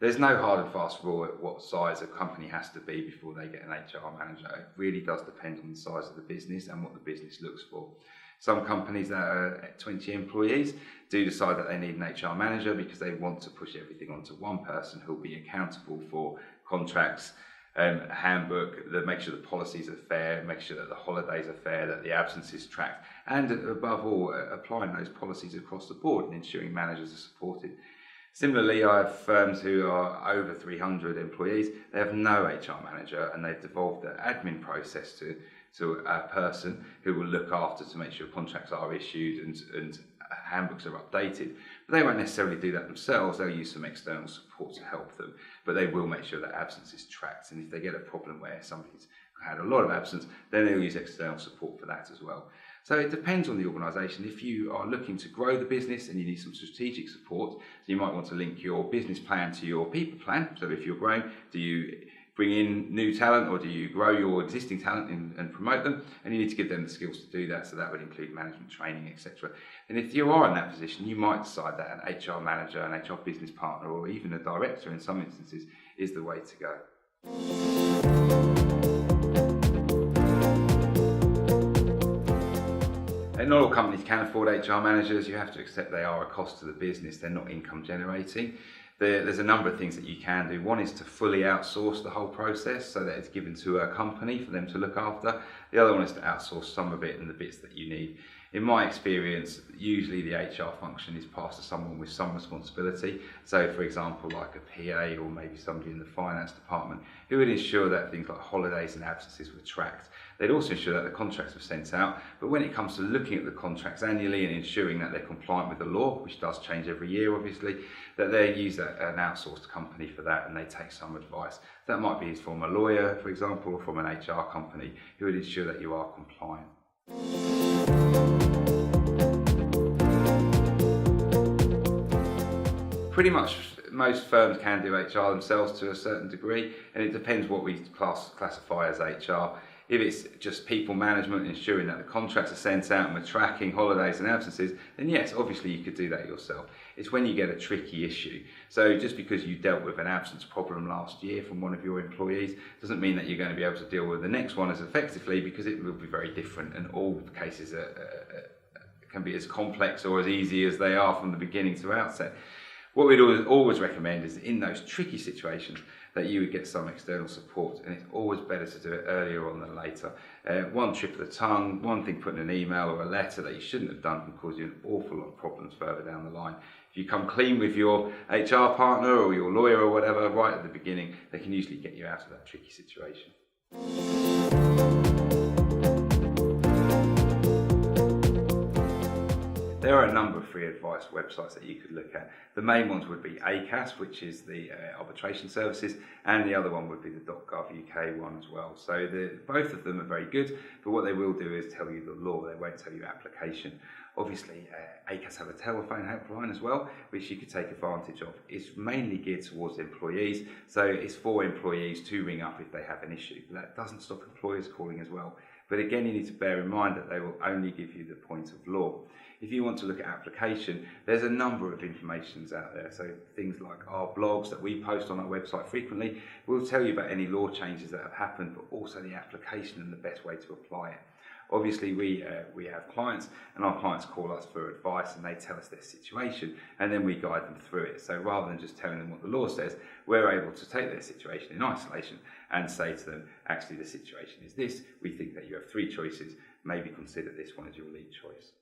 There's no hard and fast rule at what size a company has to be before they get an HR manager. It really does depend on the size of the business and what the business looks for. Some companies that are at 20 employees do decide that they need an HR manager because they want to push everything onto one person who'll be accountable for contracts, a handbook, make sure the policies are fair, make sure that the holidays are fair, that the absence is tracked, and above all, applying those policies across the board and ensuring managers are supported. Similarly, I have firms who are over 300 employees. They have no HR manager, and they've devolved the admin process to a person who will look after to make sure contracts are issued and handbooks are updated. But they won't necessarily do that themselves. They'll use some external support to help them, but they will make sure that absence is tracked. And if they get a problem where somebody's had a lot of absence, then they'll use external support for that as well. So it depends on the organisation. If you are looking to grow the business and you need some strategic support, so you might want to link your business plan to your people plan. So if you're growing, do you bring in new talent, or do you grow your existing talent and promote them? And you need to give them the skills to do that, so that would include management training, etc. And if you are in that position, you might decide that an HR manager, an HR business partner, or even a director in some instances is the way to go. And not all companies can afford HR managers. You have to accept they are a cost to the business. They're not income generating. There's a number of things that you can do. One is to fully outsource the whole process so that it's given to a company for them to look after. The other one is to outsource some of it and the bits that you need. In my experience, usually the HR function is passed to someone with some responsibility. So for example, like a PA or maybe somebody in the finance department who would ensure that things like holidays and absences were tracked. They'd also ensure that the contracts were sent out. But when it comes to looking at the contracts annually and ensuring that they're compliant with the law, which does change every year obviously, that they use an outsourced company for that and they take some advice. That might be from a lawyer, for example, or from an HR company who would ensure that you are compliant. Pretty much most firms can do HR themselves to a certain degree, and it depends what we classify as HR. If it's just people management, ensuring that the contracts are sent out and we're tracking holidays and absences, then yes, obviously you could do that yourself. It's when you get a tricky issue. So just because you dealt with an absence problem last year from one of your employees doesn't mean that you're going to be able to deal with the next one as effectively, because it will be very different, and all cases can be as complex or as easy as they are from the beginning to outset. What we'd always recommend is in those tricky situations that you would get some external support, and it's always better to do it earlier on than later. One trip of the tongue, one thing put in an email or a letter that you shouldn't have done can cause you an awful lot of problems further down the line. If you come clean with your HR partner or your lawyer or whatever right at the beginning, they can usually get you out of that tricky situation. There are a number of free advice websites that you could look at. The main ones would be ACAS, which is the arbitration services, and the other one would be the .gov UK one as well. So both of them are very good, but what they will do is tell you the law, they won't tell you application. Obviously, ACAS have a telephone helpline as well, which you could take advantage of. It's mainly geared towards employees, so it's for employees to ring up if they have an issue. But that doesn't stop employers calling as well. But again, you need to bear in mind that they will only give you the point of law. If you want to look at application, there's a number of informations out there. So things like our blogs that we post on our website frequently will tell you about any law changes that have happened, but also the application and the best way to apply it. Obviously, we have clients, and our clients call us for advice, and they tell us their situation, and then we guide them through it. So rather than just telling them what the law says, we're able to take their situation in isolation and say to them, actually, the situation is this. We think that you have three choices. Maybe consider this one as your lead choice.